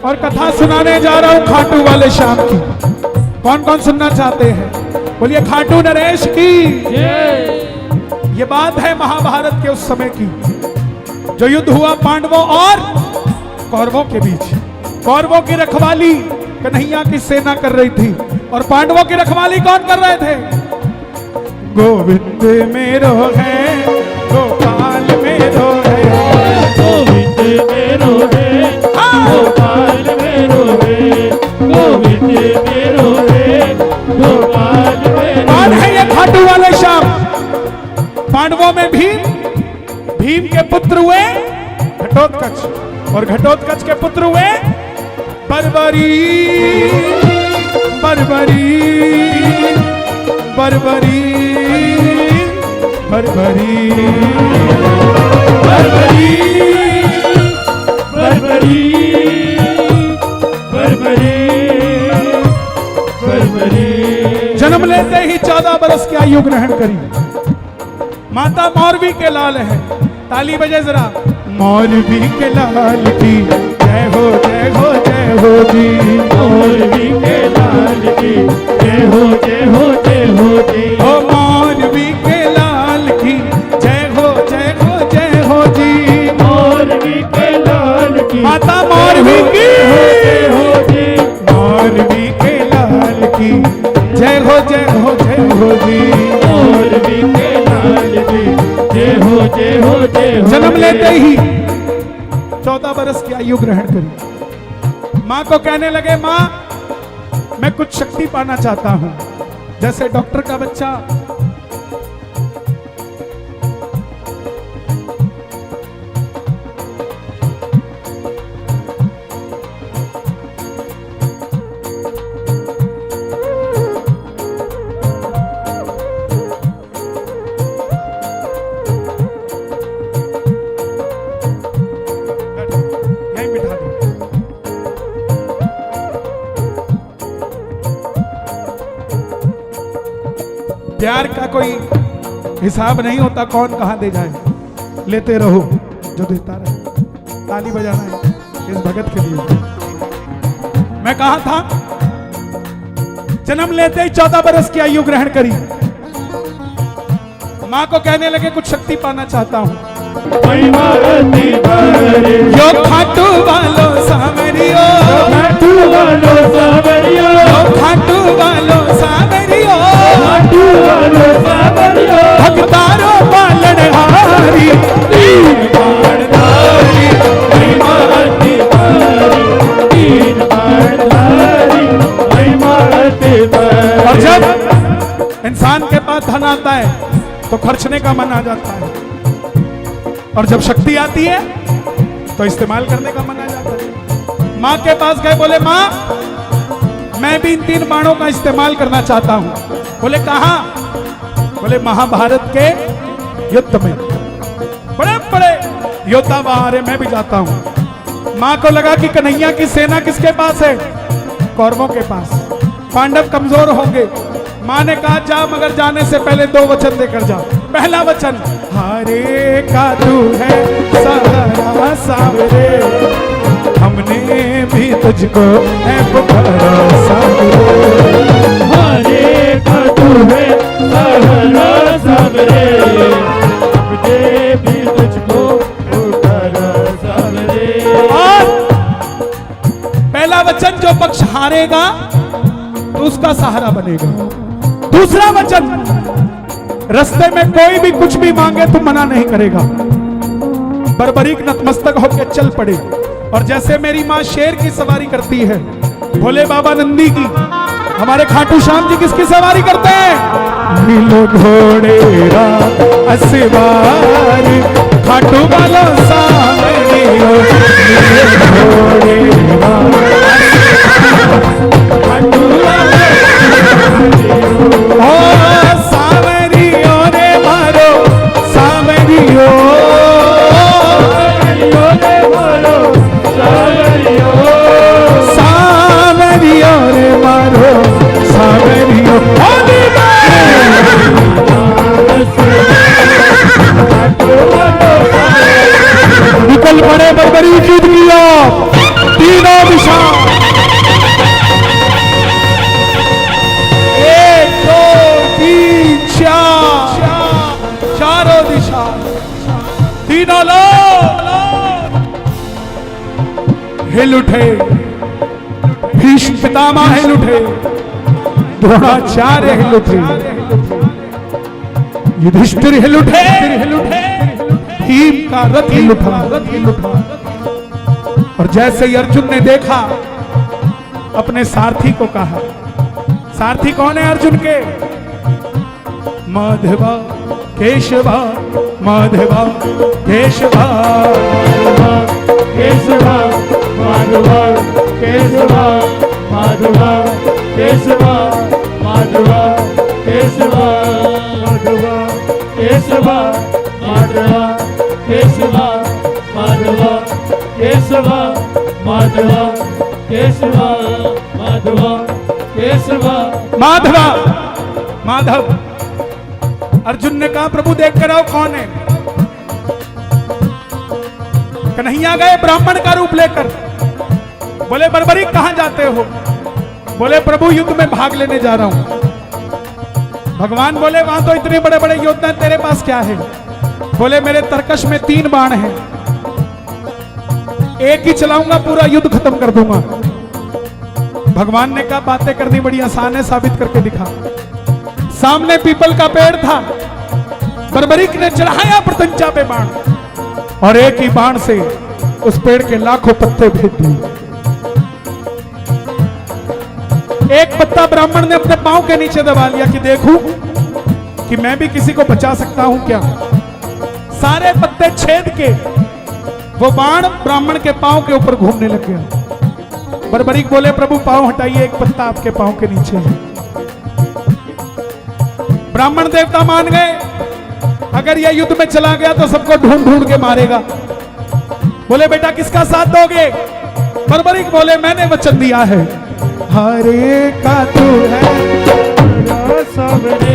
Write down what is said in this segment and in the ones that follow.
और कथा सुनाने जा रहा हूं खाटू वाले श्याम की। कौन कौन सुनना चाहते हैं? बोलिए खाटू नरेश की। ये बात है महाभारत के उस समय की, जो युद्ध हुआ पांडवों और कौरवों के बीच। कौरवों की रखवाली कन्हैया की सेना कर रही थी और पांडवों की रखवाली कौन कर रहे थे? गोविंद मेरो है, गोपाल मेरो है, गोविंद मेरो है, गोपाल मेरो है, गोविंद मेरो है, गोपाल मेरो। कौन है ये खाटू वाले श्याम? पांडवों में भीम के पुत्र हुए घटोत्कच, और घटोत्कच के पुत्र हुए बर्बरी। बर्बरी बर्बरी बर्बरी बर्बरी बर्बरी बर्बरी बर्बरी। जन्म लेते ही 14 बरस की आयु ग्रहण करी। माता मौरवी के लाल है। ताली बजे जरा। मौरवी के लाल की जय हो जय हो जय हो जी। मौरवी के लाल की जय हो जय हो जय हो जी। ओ मौरवी के लाल की जय हो जय हो जय हो जी। मौरवी के लाल की माता मौरवी की जय हो जी। मौरवी के लाल की जय हो जय हो जय हो जी। मौरवी के लाल की जय हो जय हो जय हो। जन्म लेते ही 14 बरस की आयु ग्रहण करी। माँ को कहने लगे, माँ मैं कुछ शक्ति पाना चाहता हूं, जैसे डॉक्टर का बच्चा यहीं बिठा दो। प्यार का कोई हिसाब नहीं होता, कौन कहां दे जाए। लेते रहो जो देता रहे। ताली बजाना है इस भगत के लिए। मैं कहा था, जन्म लेते ही 14 बरस की आयु ग्रहण करी। मां को कहने लगे, कुछ शक्ति पाना चाहता हूं। यो खाटू वालो सावरियो, खाटू वालो सावरियो, खाटू वालो सावरियो, खाटू वालो सावरियो। भक्तारो पालन हारी, तीन बाणधारी, महिमा अति भारी, तीन बाणधारी, महिमा अति भारी। और जब इंसान के पास धन आता है तो खर्चने का मन आ जाता है, और जब शक्ति आती है तो इस्तेमाल करने का मन आ जाता है। माँ के पास गए, बोले माँ मैं भी इन 3 बाणों का इस्तेमाल करना चाहता हूं। बोले कहां? बोले महाभारत के युद्ध में बड़े बड़े योद्धा बाहर है, मैं भी जाता हूं। माँ को लगा कि कन्हैया की सेना किसके पास है? कौरवों के पास। पांडव कमजोर होंगे। माँ ने कहा जा, मगर जाने से पहले 2 वचन देकर जा। पहला वचन, हारे का तू है सहारा सावरे, हमने भी तुझको है पुकारा सावरे। हरे का तू है सहारा सावरे, हमने भी तुझको पुकारा सावरे। और पहला वचन, जो पक्ष हारेगा तो उसका सहारा बनेगा। दूसरा वचन, रास्ते में कोई भी कुछ भी मांगे तो मना नहीं करेगा। बर्बरीक नतमस्तक होकर चल पड़े। और जैसे मेरी माँ शेर की सवारी करती है, भोले बाबा नंदी की, हमारे खाटू श्याम जी किसकी सवारी करते हैं? मिलो घोड़े असवार, खाटू वालों सावरियो, मिलो घोड़े खाटू सावरियो रे मारो सावरियो, सावरियो रे मारो सावरियो। निकल पड़े बर्बरी जीत लिया। हिल उठे, भीष्म पितामह हिल उठे, द्रोणाचार्य हिल उठे, युधिष्ठिर हिल उठे, भीम का रथ हिल उठा। और जैसे ही अर्जुन ने देखा, अपने सारथी को कहा, सारथी कौन है अर्जुन के? माधवा केशवा, माधवा केशवा, केशवा माधवा, केशवा माधवा, केशवा माधवा, केशवा माधवा, केशवा माधवा, केशवा माधवा, केशवा माधवा, केशवा माधवा, केशवा माधवा, माधव। अर्जुन ने कहा प्रभु देख कर आओ कौन है। कन्हैया गए ब्राह्मण का रूप लेकर। बोले बर्बरी कहां जाते हो? बोले प्रभु युद्ध में भाग लेने जा रहा हूं। भगवान बोले वहां तो इतने बड़े बड़े योद्धा, तेरे पास क्या है? बोले मेरे तरकश में 3 बाण हैं, एक ही चलाऊंगा पूरा युद्ध खत्म कर दूंगा। भगवान ने कहा बातें करनी बड़ी आसान है, साबित करके दिखा। सामने पीपल का पेड़ था, बर्बरीक ने चढ़ाया प्रत्यंचा पे बाण, और एक ही बाण से उस पेड़ के लाखों पत्ते भेज दिए। एक पत्ता ब्राह्मण ने अपने पांव के नीचे दबा लिया कि देखूं कि मैं भी किसी को बचा सकता हूं क्या। सारे पत्ते छेद के वो बाण ब्राह्मण के पांव के ऊपर घूमने लग गया। बर्बरीक बोले प्रभु पांव हटाइए, एक पत्ता आपके पांव के नीचे है। ब्राह्मण देवता मान गए, अगर यह युद्ध में चला गया तो सबको ढूंढ ढूंढ के मारेगा। बोले बेटा किसका साथ दोगे? बर्बरीक बोले मैंने वचन दिया है, हरे का तू है सबने,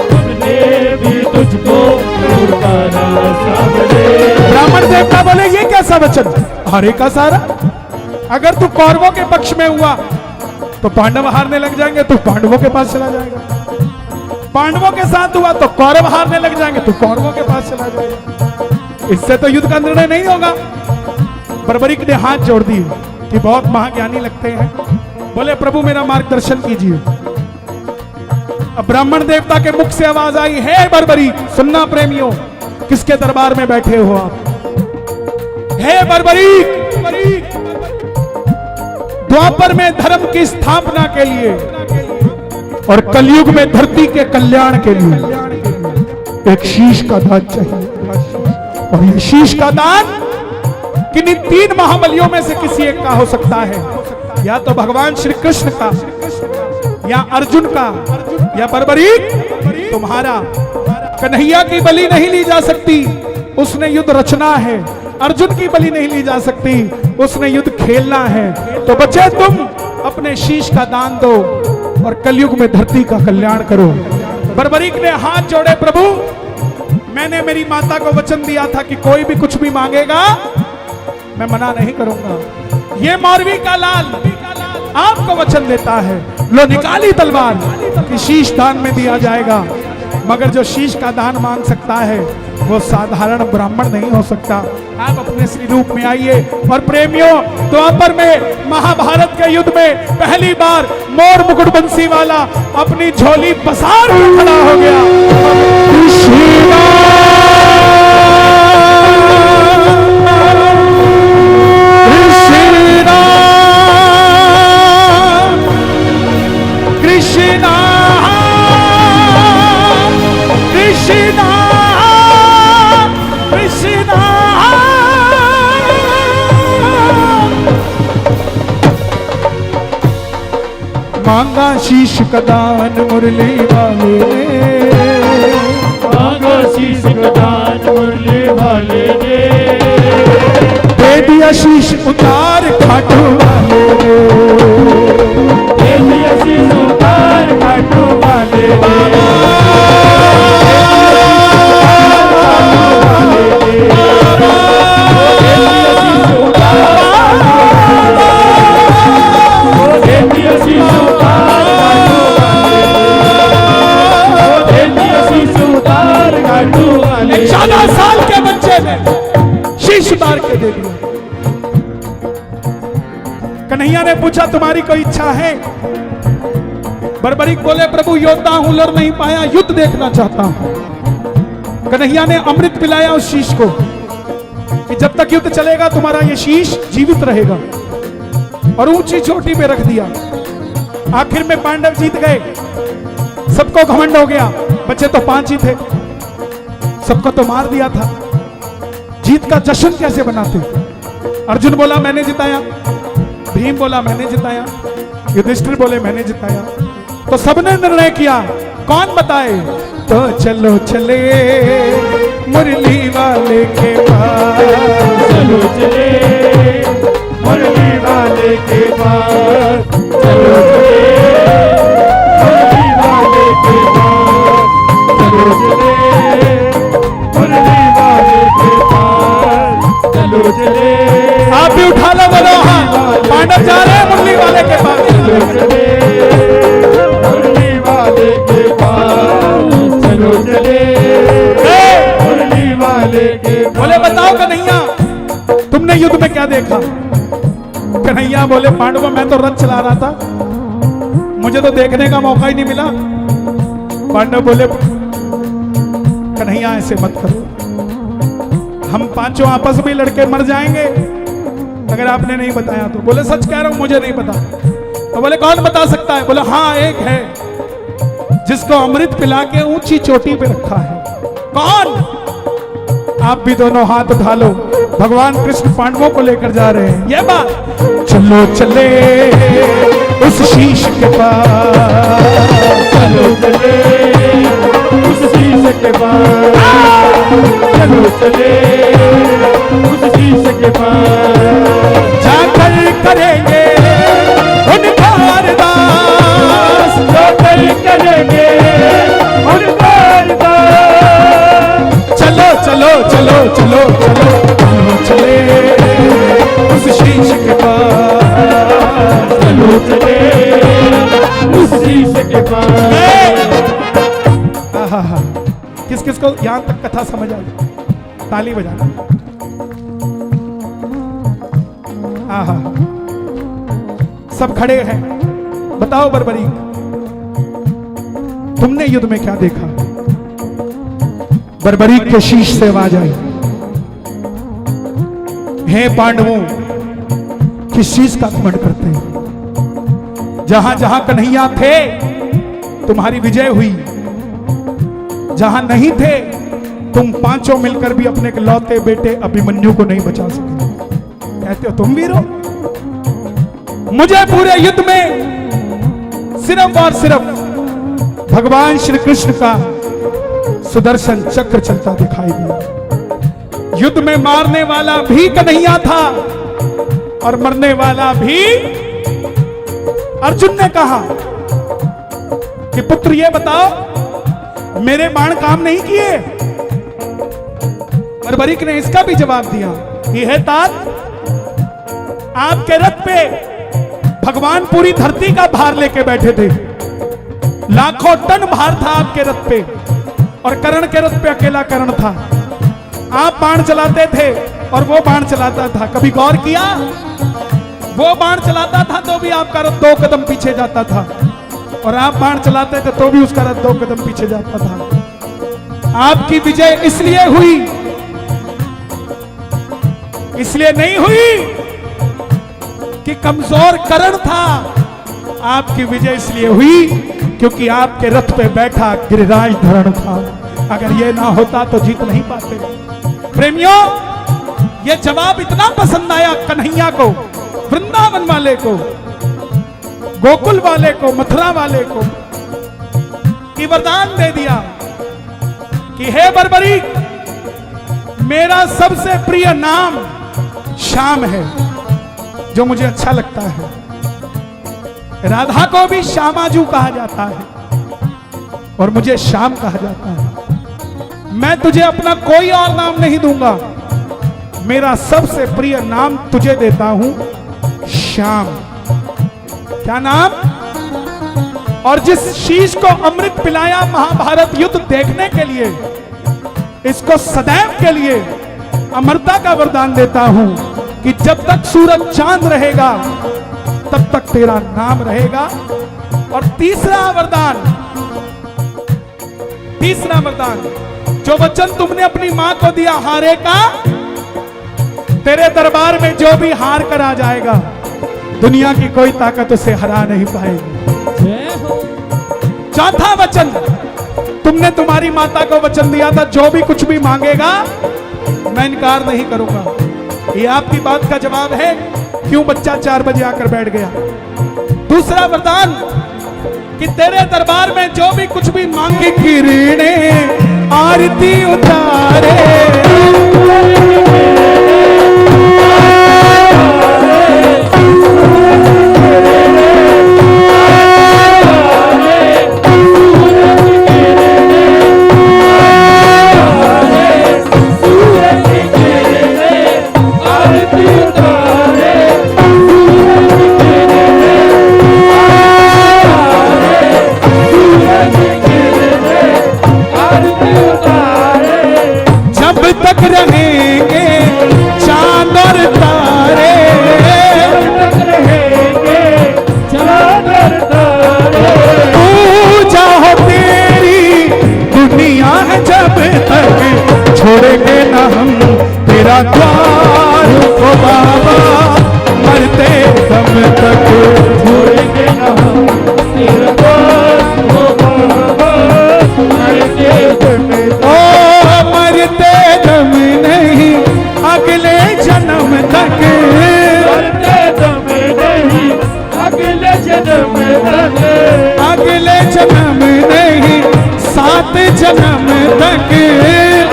हमने भी तुझको पुकारा सबने। ब्राह्मण देवता बोले ये कैसा वचन, हरे का सारा? अगर तू कौरवों के पक्ष में हुआ तो पांडव हारने लग जाएंगे, तू पांडवों के पास चला जाएगा। पांडवों के साथ हुआ तो कौरव हारने लग जाएंगे, तो कौरवों के पास चला जाएगा। इससे तो युद्ध का निर्णय नहीं होगा। बर्बरीक ने हाथ जोड़ दिए कि बहुत महाज्ञानी लगते हैं। बोले प्रभु मेरा मार्गदर्शन कीजिए। अब ब्राह्मण देवता के मुख से आवाज आई, हे बर्बरीक, सुनना प्रेमियों, किसके दरबार में बैठे हो आप? हे बर्बरीक, द्वापर में धर्म की स्थापना के लिए और कलयुग में धरती के कल्याण के लिए एक शीश का दान चाहिए। और ये शीश का दान किन्हीं 3 महाबलियों में से किसी एक का हो सकता है, या तो भगवान श्री कृष्ण का, या अर्जुन का, या बर्बरीक तुम्हारा। कन्हैया की बलि नहीं ली जा सकती, उसने युद्ध रचना है। अर्जुन की बलि नहीं ली जा सकती, उसने युद्ध खेलना है। तो बच्चे तुम अपने शीश का दान दो और कलयुग में धरती का कल्याण करो। बर्बरीक ने हाथ जोड़े, प्रभु मैंने मेरी माता को वचन दिया था कि कोई भी कुछ भी मांगेगा मैं मना नहीं करूंगा। ये मौरवी का लाल आपको वचन देता है, लो निकाली तलवार कि शीश दान में दिया जाएगा। मगर जो शीश का दान मांग सकता है वो साधारण ब्राह्मण नहीं हो सकता। आप अपने श्री रूप में आइए। और प्रेमियों, द्वापर में महाभारत के युद्ध में पहली बार मोर मुकुट बंसी वाला अपनी झोली पसार कर खड़ा हो गया। कृष्णा कृष्णा कृष्णा कृष्णा मांगा शीश का दान मुरली वाले ने, मांगा शीश का दान मुरली वाले ने, दे दिया शीश उतार खाटू वाले ने, दे दिया शीश उतार खाटू वाले ने। साल के बच्चे ने शीश उतार के दे दिया। कन्हैया ने पूछा तुम्हारी कोई इच्छा है? बर्बरीक बोले प्रभु योद्धा हूं, लड़ नहीं पाया, युद्ध देखना चाहता हूं। कन्हैया ने अमृत पिलाया उस शीश को कि जब तक युद्ध चलेगा तुम्हारा ये शीश जीवित रहेगा, और ऊंची चोटी पे रख दिया। आखिर में पांडव जीत गए, सबको घमंड हो गया, बच्चे तो 5 ही थे, सबको तो मार दिया था, जीत का जश्न कैसे बनाते? अर्जुन बोला मैंने जिताया, भीम बोला मैंने जिताया, युधिष्ठिर बोले मैंने जिताया। तो सबने निर्णय किया कौन बताए? तो चलो चले मुरली वाले के पास, चलो चले मुरली वाले के पास, चलो चले मुरली वाले के पास, चलो चले मुरली वाले के पास, चलो चले। आप भी उठा लो, बोलो हाँ, पांडव जा रहे हैं मुरली वाले के पास। चलो चले मुरली वाले के पास, चलो चले मुरली वाले के पास। बोले बताओ कन्हैया तुमने युद्ध में क्या देखा? कन्हैया बोले पांडवों मैं तो रथ चला रहा था, मुझे तो देखने का मौका ही नहीं मिला। पांडव बोले कन्हैया ऐसे मत करो, हम पांचों आपस में लड़के मर जाएंगे अगर आपने नहीं बताया तो। बोले सच कह रहा हूं, मुझे नहीं पता। तो बोले कौन बता सकता है? बोले हाँ एक है जिसको अमृत पिला के ऊंची चोटी पे रखा है। कौन? आप भी दोनों हाथ उठा लो, भगवान कृष्ण पांडवों को लेकर जा रहे हैं। ये बात चलो चले उस शीश के पास, चलो चले उस शीश के पास, चलो चले उस शीश के पास। जाकर करेंगे उनका अरदास, जाकर करेंगे उनका अरदास। चलो चलो चलो चलो चलो चलो चले उस शीश के पास, चलो चले उस शीश के पास। आहा, किस किस को यहां तक कथा समझ आई? ताली बजाना। आहा, सब खड़े हैं, बताओ बर्बरीक तुमने युद्ध में क्या देखा? बर्बरीक के शीश से आवाज आई, हे पांडवों किस चीज का घमंड करते हैं? जहां जहां कन्हैया थे तुम्हारी विजय हुई, जहां नहीं थे तुम पांचों मिलकर भी अपने लौते बेटे अभिमन्यु को नहीं बचा सके। कहते हो तुम वीर हो? मुझे पूरे युद्ध में सिर्फ और सिर्फ भगवान श्री कृष्ण का सुदर्शन चक्र चलता दिखाई दिया। युद्ध में मारने वाला भी कन्हैया था और मरने वाला भी। अर्जुन ने कहा कि पुत्र ये बताओ मेरे बाण काम नहीं किए? बर्बरीक ने इसका भी जवाब दिया कि हे तात, आपके रथ पे भगवान पूरी धरती का भार लेके बैठे थे, लाखों टन भार था आपके रथ पे, और कर्ण के रथ पे अकेला कर्ण था। आप बाण चलाते थे और वो बाण चलाता था, कभी गौर किया? वो बाण चलाता था तो भी आपका रथ 2 कदम पीछे जाता था, और आप बाण चलाते थे तो भी उसका रथ 2 कदम पीछे जाता था। आपकी विजय इसलिए हुई, इसलिए नहीं हुई कि कमजोर कर्ण था, आपकी विजय इसलिए हुई क्योंकि आपके रथ पे बैठा गिरिराज धरण था। अगर ये ना होता तो जीत नहीं पाते। प्रेमियों, ये जवाब इतना पसंद आया कन्हैया को, वृंदावन वाले को, गोकुल वाले को, मथुरा वाले को, कि वरदान दे दिया कि हे बर्बरीक, मेरा सबसे प्रिय नाम श्याम है, जो मुझे अच्छा लगता है। राधा को भी श्यामाजू कहा जाता है और मुझे श्याम कहा जाता है। मैं तुझे अपना कोई और नाम नहीं दूंगा, मेरा सबसे प्रिय नाम तुझे देता हूं, श्याम। क्या नाम? और जिस शीश को अमृत पिलाया महाभारत युद्ध देखने के लिए, इसको सदैव के लिए अमरता का वरदान देता हूं कि जब तक सूरज चांद रहेगा तब तक तेरा नाम रहेगा। और तीसरा वरदान, जो वचन तुमने अपनी मां को दिया हारे का, तेरे दरबार में जो भी हार कर आ जाएगा, दुनिया की कोई ताकत उसे हरा नहीं पाएगी। चौथा वचन, तुमने तुम्हारी माता को वचन दिया था, जो भी कुछ भी मांगेगा मैं इनकार नहीं करूंगा। ये आपकी बात का जवाब है क्यों बच्चा 4 बजे आकर बैठ गया। दूसरा वरदान कि तेरे दरबार में जो भी कुछ भी मांगे, किरणें आरती उतारे, तक रहेंगे चांद और तारे, पूजा हो तेरी दुनिया है जब तक, छोड़ेंगे ना हम तेरा द्वार ओ बाबा, मरते दम तक छोड़ेंगे ना हम तेरा द्वार ओ बाबा, मरते दम तक, मरते दम नहीं अगले जन्म तक, मरते दम नहीं अगले जन्म तक, अगले जन्म नहीं 7 जन्म तक,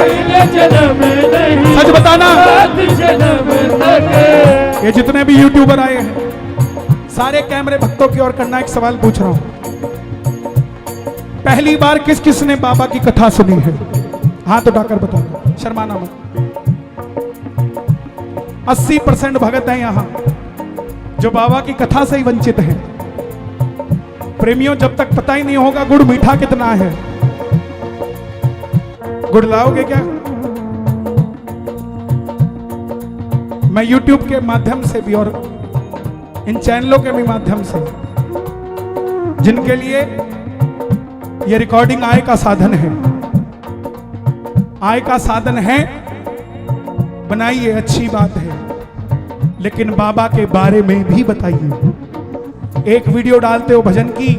अगले जन्म नहीं, सच बताना 7 जन्म तक। ये जितने भी यूट्यूबर आए हैं, सारे कैमरे भक्तों की ओर करना, एक सवाल पूछ रहा हूं, पहली बार किस किस ने बाबा की कथा सुनी है? हाथ उठाकर बताना, शर्माना मत। 80% भगत हैं यहां जो बाबा की कथा से ही वंचित हैं। प्रेमियों, जब तक पता ही नहीं होगा गुड़ मीठा कितना है, गुड़ लाओगे क्या? मैं YouTube के माध्यम से भी और इन चैनलों के भी माध्यम से, जिनके लिए यह रिकॉर्डिंग आय का साधन है, आय का साधन है, बनाइए, अच्छी बात है, लेकिन बाबा के बारे में भी बताइए। एक वीडियो डालते हो भजन की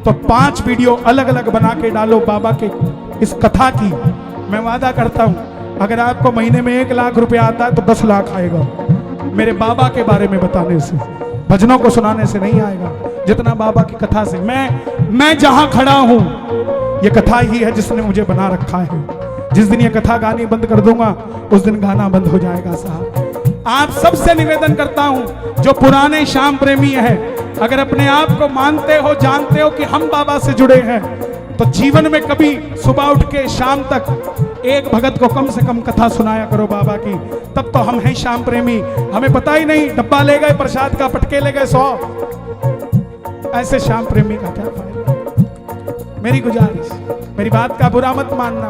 तो 5 वीडियो अलग अलग बना के डालो बाबा के इस कथा की। मैं वादा करता हूं अगर आपको महीने में 1 लाख रुपया आता है तो 10 लाख आएगा मेरे बाबा के बारे में बताने से, भजनों को सुनाने से नहीं आएगा, जितना बाबा की कथा से। मैं जहां खड़ा हूं ये कथा ही है जिसने मुझे बना रखा है। जिस दिन ये कथा गानी बंद कर दूंगा उस दिन गाना बंद हो जाएगा साहब। आप सबसे निवेदन करता हूं जो पुराने श्याम प्रेमी है, अगर अपने आप को मानते हो, जानते हो कि हम बाबा से जुड़े हैं, तो जीवन में कभी सुबह उठ के शाम तक एक भगत को कम से कम कथा सुनाया करो बाबा की, तब तो हम हैं श्याम प्रेमी। हमें पता ही नहीं, डब्बा ले गए प्रसाद का, पटके ले गए 100, ऐसे श्याम प्रेमी का क्या फायदा। मेरी गुजारिश, मेरी बात का बुरा मत मानना,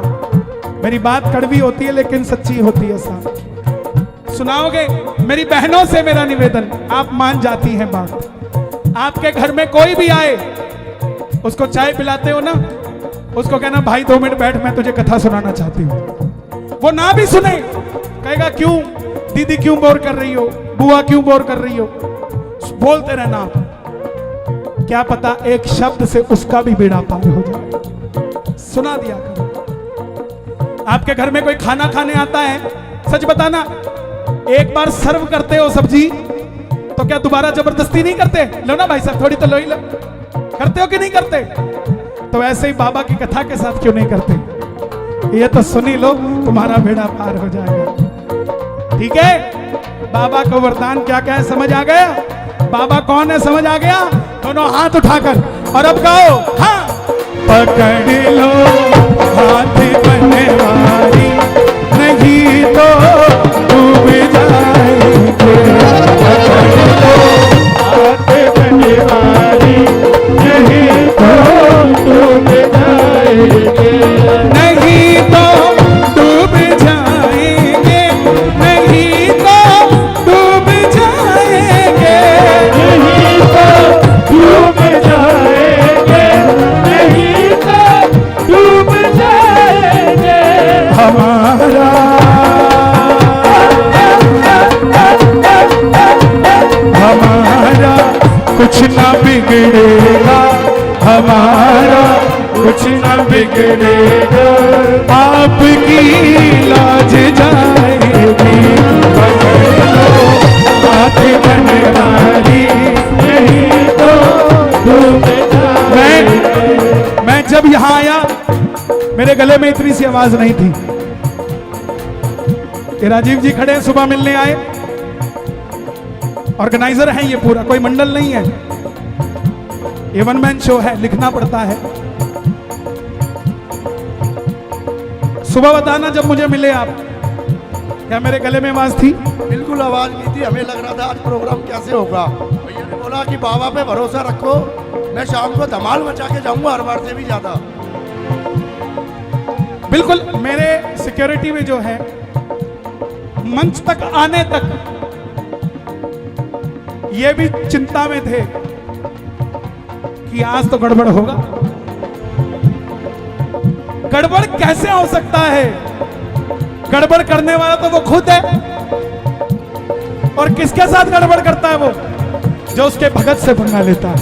मेरी बात कड़वी होती है लेकिन सच्ची होती है साहब। सुनाओगे? मेरी बहनों से मेरा निवेदन, आप मान जाती हैं बात। आपके घर में कोई भी आए, उसको चाय पिलाते हो ना, उसको कहना भाई 2 मिनट बैठ, मैं तुझे कथा सुनाना चाहती हूँ। वो ना भी सुने, कहेगा क्यों दीदी, क्यों बोर कर रही हो, बुआ क्यों बोर कर रही हो, बोलते रहना आप। क्या पता एक शब्द से उसका भी बेड़ा पार हो जाए। सुना दिया करो। आपके घर में कोई खाना खाने आता है, सच बताना, एक बार सर्व करते हो सब्जी तो क्या दोबारा जबरदस्ती नहीं करते? लो ना भाई साहब, थोड़ी तो लो ही लो, करते हो कि नहीं करते? तो ऐसे ही बाबा की कथा के साथ क्यों नहीं करते? ये तो सुनी लो, तुम्हारा बेड़ा पार हो जाएगा। ठीक है, बाबा को वरदान क्या क्या है समझ आ गया? बाबा कौन है समझ आ गया? दोनों हाथ उठाकर और अब गाओ, हाँ। पकड़ लो हाथ बनवारी, नहीं तो डूब जाएंगे। पकड़ लो हाथ बनवारी, नहीं तो डूब जाएंगे, नहीं तो डूब जाएंगे, नहीं तो डूब जाएंगे, नहीं कुछ ना बिगड़ेगा हमारा, कुछ ना बिगड़ेगा, आपकी लाज जाएगी। पकड़ लो हाथ बनवारी, नहीं तो डूब जाएगी। मैं जब यहाँ आया मेरे गले में इतनी सी आवाज नहीं थी। ये राजीव जी खड़े हैं, सुबह मिलने आए, ऑर्गेनाइजर है, ये पूरा कोई मंडल नहीं है, ये वन मैन शो है, लिखना पड़ता है। सुबह बताना जब मुझे मिले आप, क्या मेरे गले में आवाज थी? बिल्कुल आवाज नहीं थी। हमें लग रहा था आज प्रोग्राम कैसे होगा। भैया ने बोला कि बाबा पे भरोसा रखो, मैं शाम को धमाल मचा के जाऊंगा हर बार से भी ज्यादा। बिल्कुल, मेरे सिक्योरिटी में जो है मंच तक आने तक ये भी चिंता में थे कि आज तो गड़बड़ होगा। गड़बड़ कैसे हो सकता है? गड़बड़ करने वाला तो वो खुद है। और किसके साथ गड़बड़ करता है? वो जो उसके भगत से पंगा लेता है।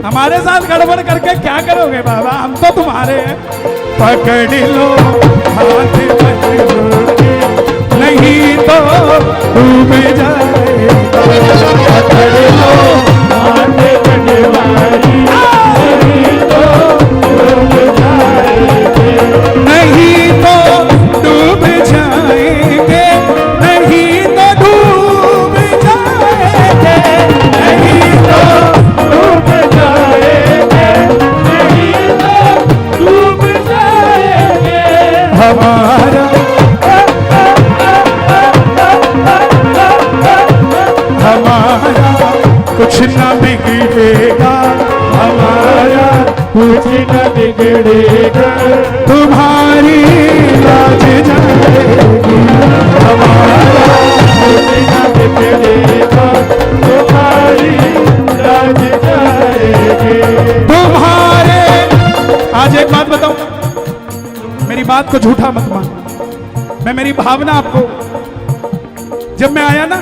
हमारे साथ गड़बड़ करके क्या करोगे बाबा? हम तो तुम्हारे हैं। पकड़ लो हाथ बनवारी, नहीं तो डूब जाएगा। पकड़ लो हाथ बनवारी, नहीं तो डूब जाएंगे, नहीं तो डूब जाएंगे, नहीं तो डूब जाएंगे, नहीं तो डूब जाएंगे, नहीं तो डूब जाएंगे। हमारा हमारा कुछ न बिगड़ेगा, हमारा कुछ न बिगड़ेगा, तुम्हारी लाज जाएगी। हमारा कुछ न बिगड़ेगा, तुम्हारी लाज जाएगी। तुम्हारे, आज एक बात बताऊं, मेरी बात को झूठा मत मान। मैं मेरी भावना आपको, जब मैं आया ना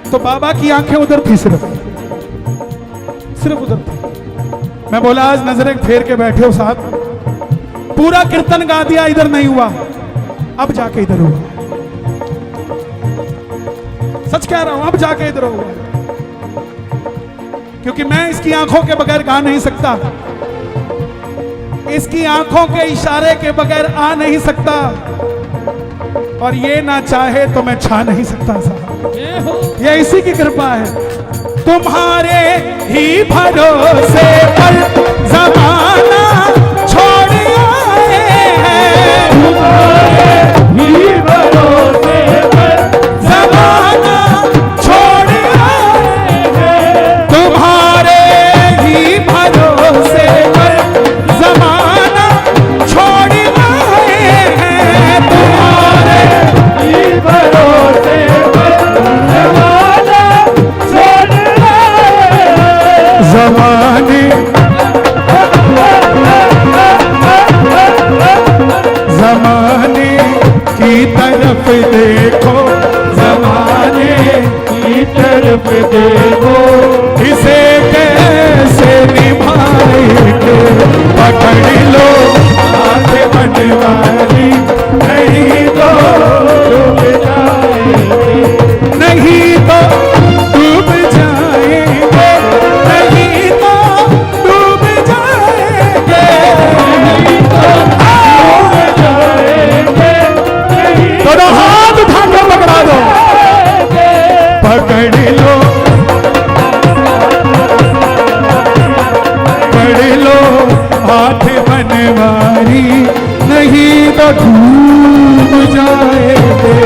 तो बाबा की आंखें उधर थी, सिर्फ उधर थी। मैं बोला आज नजरें फेर के बैठे हो साहब, पूरा कीर्तन गा दिया, इधर नहीं हुआ, अब जाके इधर हुआ। सच कह रहा हूं, अब जाके इधर हुआ, क्योंकि मैं इसकी आंखों के बगैर गा नहीं सकता, इसकी आंखों के इशारे के बगैर आ नहीं सकता, और ये ना चाहे तो मैं छा नहीं सकता साहब। ये इसी की कृपा है। तुम्हारे ही भरोसे पर जमाना छोड़ आए हैं, तुम्हारे ही भरोसे पर जमाना छोड़ आए हैं, तुम्हारे ही भरोसे पर जमाना छोड़ आए हैं, तुम्हारे ही भरोसे पर जमाना छोड़ आए हैं। जमाने जमाने की तरफ देखो, जमाने की तरफ देखो, इसे कैसे निभाएंगे। पकड़ लो हाथ बनवारी, नहीं तो डूब जाएंगे, नहीं तो डूब जाएंगे, नहीं तो डूब जाएंगे, नहीं तो डूब जाएंगे, नहीं दोनों हाथ उठाकर पकड़ा दो। पकड़ लो, पकड़ लो हाथ बनवारी, नहीं तो डूब जाएंगे।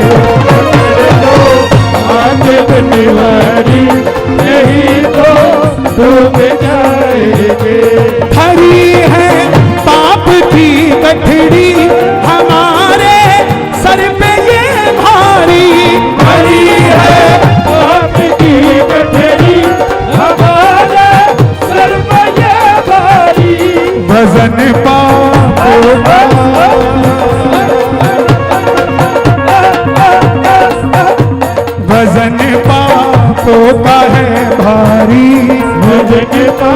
हाथ बनवारी, नहीं तो डूब जाएंगे। हरी है पाप की गठड़ी हमारे सर पे ये भारी, हरी है आपकी गठरी हमारे सर पर ये भारी, वजन पापों का, वजन पापों का है भारी, देखता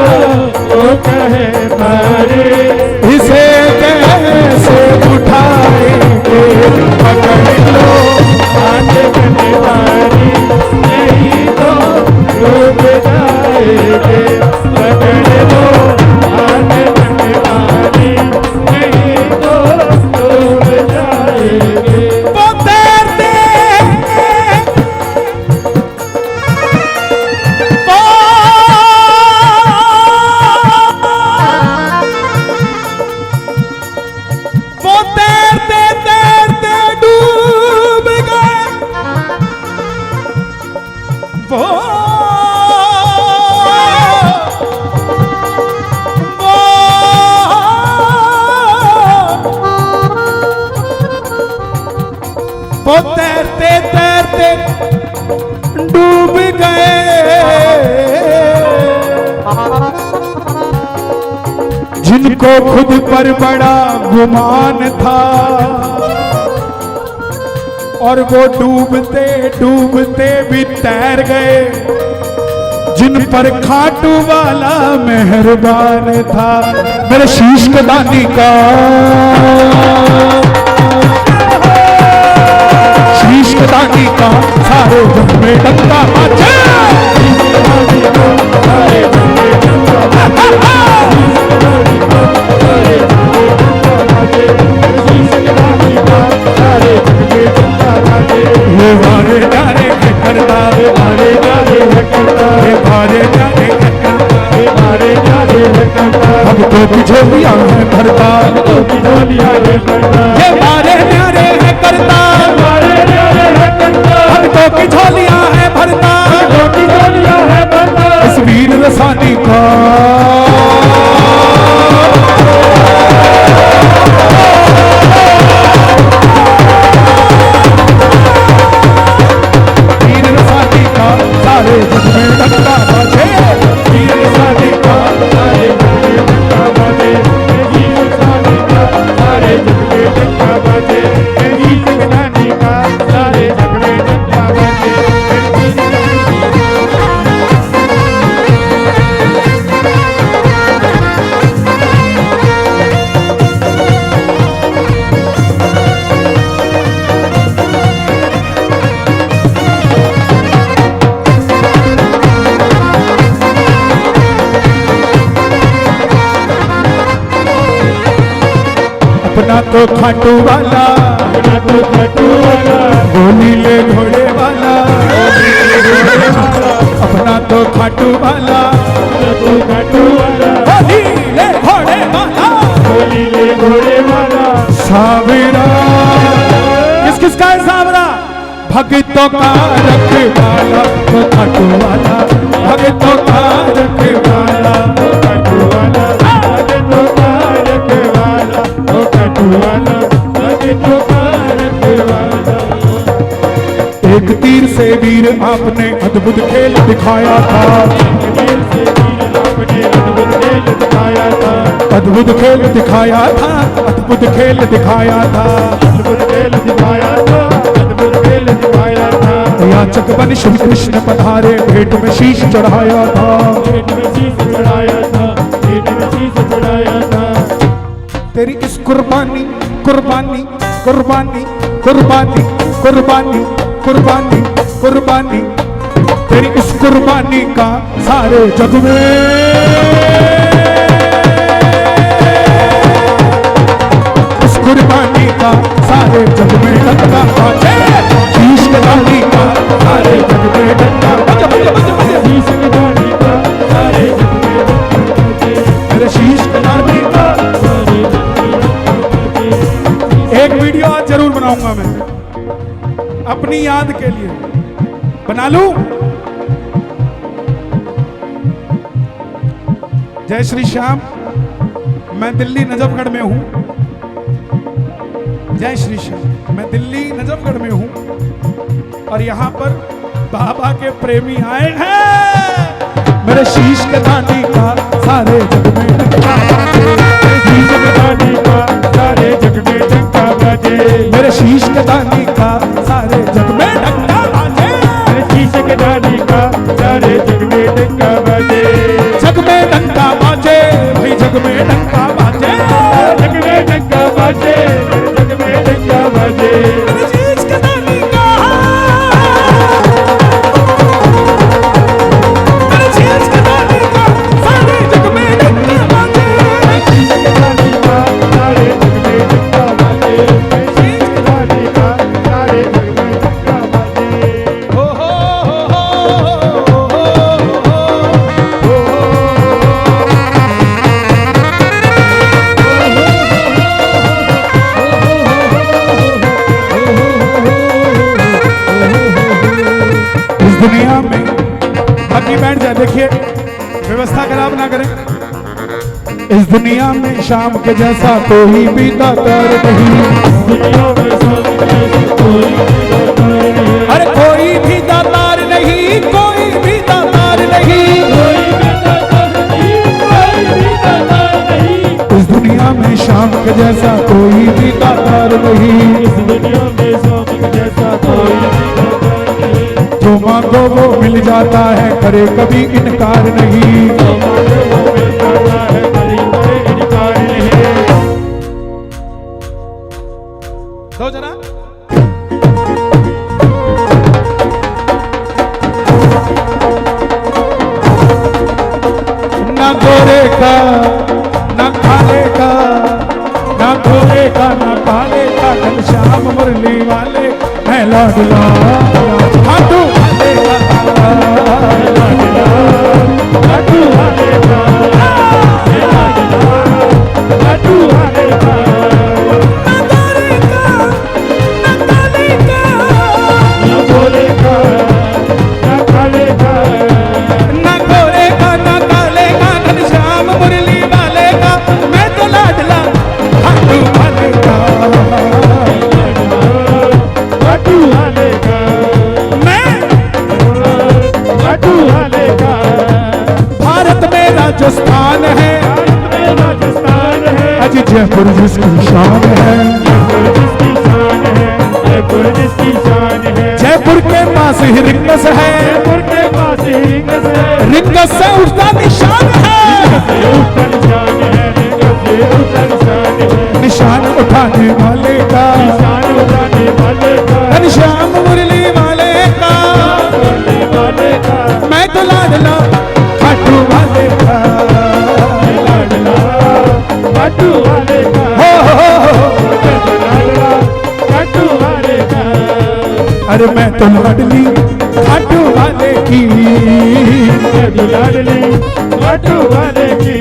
वो कहे मारे, इसे कैसे उठाएंगे, पकड़ लो आज करने वाली, नहीं तो डूब जाएंगे, पकड़ लो आज करने वाली, नहीं तो डूब जाएंगे। वो तैरते वो तैरते तैरते डूब गए, वो तैरते तैरते डूब गए। जिनको खुद पर बड़ा गुमान था और वो डूबते डूबते भी तैर गए, जिन पर खाटू वाला मेहरबान था। मेरे शीश के दानी का, शीश के दानी का सारे जग में डंका बाजे। ये मारे जाने के करता, ये मारे जाने के करता, ये मारे जाने के करता, ये मारे जाने के करता। अब तो की झोलियां है भरता, तो की झोलियां है भरता, ये मारे न्यारे है करता, मारे न्यारे है करता। अब तो की झोलियां है भरता, तो की झोलियां है भरता। इस वीर रसानी का सारे जग में डंका बाजे, वीर साथी का सारे जग में डंका बाजे, वीर साथी का सारे जग में डंका बाजे, वीर साथी का सारे जग में डंका बाजे। अपना तो खाटू वाला, अपना तो खाटू वाला, गोली ले घोड़े वाला, अपना तो खाटू वाला, अपना तो खाटू वाला, गोली ले घोड़े वाला, गोली ले घोड़े वाला। सावरा किस किस का है सावरा? भगतों का रखवाला तो खाटू वाला, भगतों का रखवाला तो खाटू वाला, भगतों का रखवाला, तो खाटू वाला, भगतों का रखवाला। एक तीर से वीर आपने अद्भुत खेल दिखाया था, वीर से वीर आपने अद्भुत खेल दिखाया था, अद्भुत खेल दिखाया था, अद्भुत खेल दिखाया था। अद्भुत खेल दिखाया था, अद्भुत खेल दिखाया था। याचक बन श्री कृष्ण पधारे, भेंट में शीश चढ़ाया था, भेंट में शीश चढ़ाया था, भेंट में शीश चढ़ाया था। तेरी इस कुर्बानी कुर्बानी कुर्बानी कुर्बानी कुर्बानी कुर्बानी कुर्बानी, तेरी इस कुर्बानी का सारे जग में, इस कुर्बानी का सारे जग में डंका बाजे, शीश के दानी का सारे जग में डंका बजे बजे बजे बजे, शीश के दानी का सारे जग में डंका बजे, मेरे शीश के दानी का। सारे जग में डंका बजे। एक वीडियो आज जरूर बनाऊंगा मैं अपनी याद के लिए, बना लूं। जय श्री श्याम। मैं दिल्ली नजफगढ़ में हूं। जय श्री श्याम। मैं दिल्ली नजफगढ़ में हूं और यहां पर बाबा के प्रेमी आए हैं। मेरे शीश के दानी का सारे जग में डंका बाजे, शीश के दानी का सारे जग में डंका बजे, मेरे शीश के दानी का सारे जग में डंका बाजे, शीश के दानी का सारे जग में डंका बजे। बैठ जाए। देखिए व्यवस्था खराब ना करें। इस दुनिया में शाम के जैसा कोई भी दातार नहीं, दुनिया में शाम के जैसा कोई भी दातार नहीं। अरे कोई भी दातार नहीं, कोई भी दातार नहीं, कोई भी दातार नहीं, कोई भी दातार नहीं। इस दुनिया में शाम के जैसा कोई भी दातार नहीं। इस दुनिया में शाम के जैसा कोई भी दातार नहीं। जो मांगो वो मिल जाता है, करे कभी इनकार नहीं। जो मांगो वो मिल जाता है, कभी करे इनकार नहीं। दो जरा ना गोरे का ना काले का, ना गोरे का ना काले का, घनश्याम मुरली वाले मैं लाडला हाथू वाले का, लाडू वाले का, लाडू वाले का। ना गोरे का ना काले का, ना गोरे का ना काले का, घनश्याम मुरली वाले का मैं तो लाडला हाथू वाले का। लाडू वाले का, मैं लाडू वाले का। भारत में राजस्थान है, भारत में राजस्थान है, अजी जयपुर जिसकी शान है। जयपुर जिसकी शान है, जयपुर जिसकी शान है। जयपुर के पास ही रिंगस है, जयपुर के पास ही रिंगस है, रिंगस से उठता निशान है। उसका निशान है, रिंगस से उसका निशान है। निशान उठाने वाले का, निशान उठाने वाले का, घनश्याम मुरली वाले का, करने वाले का। मैं तो लाडला हाथू वाले का। लाडला लाडू वाले का, हो लाडला लाडू वाले का। अरे मैं तो लाडली हाथू वाले की। लाडली लाडू वाले की।